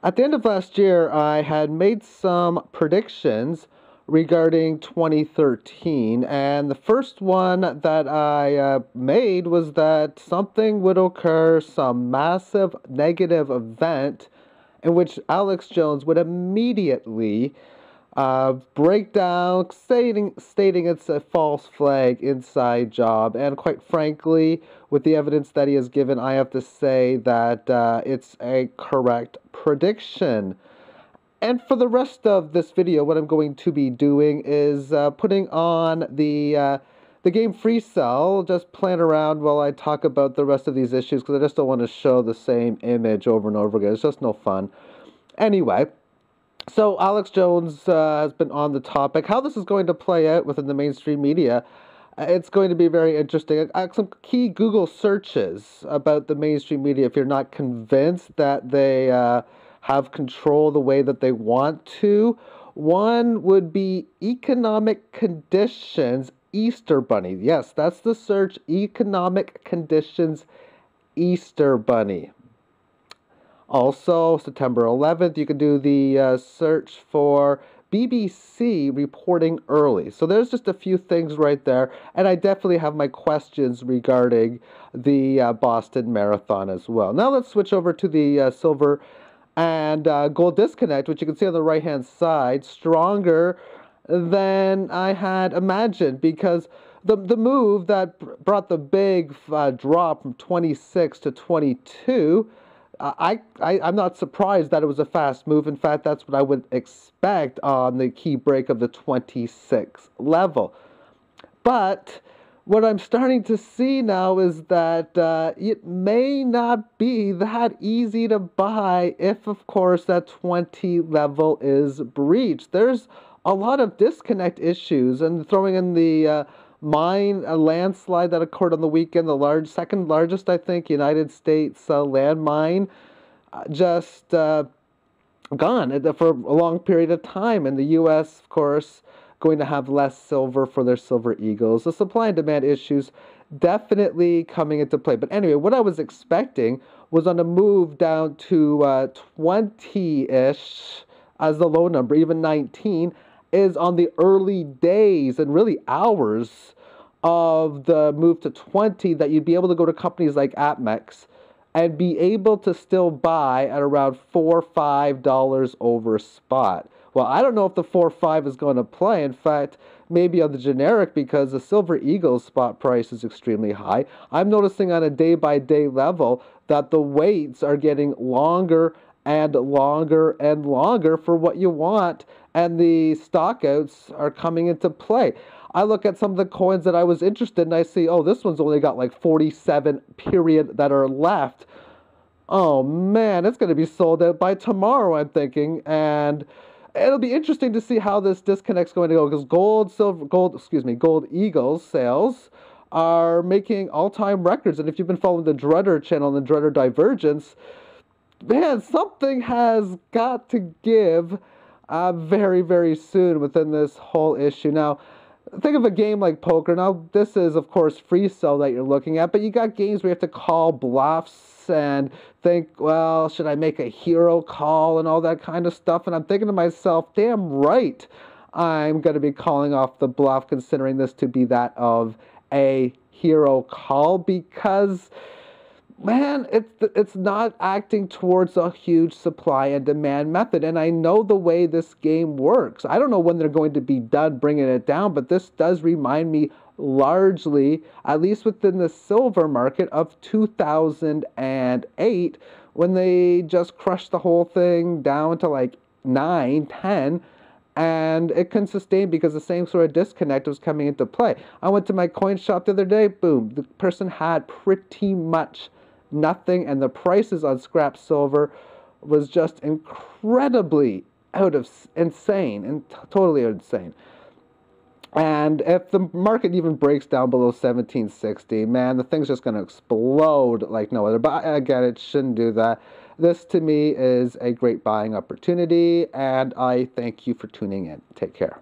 At the end of last year, I had made some predictions regarding 2013, and the first one that I made was that something would occur, some massive negative event in which Alex Jones would immediately break down, stating it's a false flag inside job. And quite frankly, with the evidence that he has given, I have to say that it's a correct prediction. And for the rest of this video, what I'm going to be doing is putting on the game freecell, just playing around while I talk about the rest of these issues, because I just don't want to show the same image over and over again. It's just no fun. Anyway, so Alex Jones has been on the topic. How this is going to play out within the mainstream media, it's going to be very interesting. Some key Google searches about the mainstream media, if you're not convinced that they have control the way that they want to. One would be economic conditions Easter Bunny. Yes, that's the search, economic conditions Easter Bunny. Also, September 11th, you can do the search for BBC reporting early. So there's just a few things right there. And I definitely have my questions regarding the Boston Marathon as well. Now let's switch over to the silver and gold disconnect, which you can see on the right-hand side, stronger than I had imagined, because the move that brought the big drop from 26 to 22, I'm not surprised that it was a fast move. In fact, that's what I would expect on the key break of the 26 level. But what I'm starting to see now is that it may not be that easy to buy if, of course, that 20 level is breached. There's a lot of disconnect issues, and throwing in the a landslide that occurred on the weekend, the second largest, I think, United States landmine, just gone for a long period of time. And the U.S., of course, going to have less silver for their silver eagles. The supply and demand issues definitely coming into play. But anyway, what I was expecting was on a move down to 20-ish as the low number, even 19, is on the early days and really hours of the move to 20, that you'd be able to go to companies like APMEX and be able to still buy at around $4 or $5 over spot. Well, I don't know if the 4 or 5 is going to play. In fact, maybe on the generic, because the Silver Eagles spot price is extremely high. I'm noticing on a day-by-day level that the waits are getting longer and longer and longer for what you want, and the stockouts are coming into play. I look at some of the coins that I was interested in, I see, oh, this one's only got like 47 period that are left. Oh man, it's going to be sold out by tomorrow, I'm thinking, and it'll be interesting to see how this disconnect's going to go, because Gold Eagles sales are making all-time records, and if you've been following the Drudder channel and the Drudder Divergence, man, something has got to give very, very soon within this whole issue. Now, think of a game like poker. Now, this is, of course, freecell that you're looking at, but you got games where you have to call bluffs and think, well, should I make a hero call and all that kind of stuff? And I'm thinking to myself, damn right, I'm going to be calling off the bluff, considering this to be that of a hero call, because man, it's not acting towards a huge supply and demand method. And I know the way this game works. I don't know when they're going to be done bringing it down, but this does remind me largely, at least within the silver market, of 2008, when they just crushed the whole thing down to like 9, 10, and it couldn't sustain because the same sort of disconnect was coming into play. I went to my coin shop the other day, boom, the person had pretty much nothing, and the prices on scrap silver was just incredibly insane and totally insane. And if the market even breaks down below 1760, man, the thing's just going to explode like no other. But again, it shouldn't do that. This to me is a great buying opportunity, and I thank you for tuning in. Take care.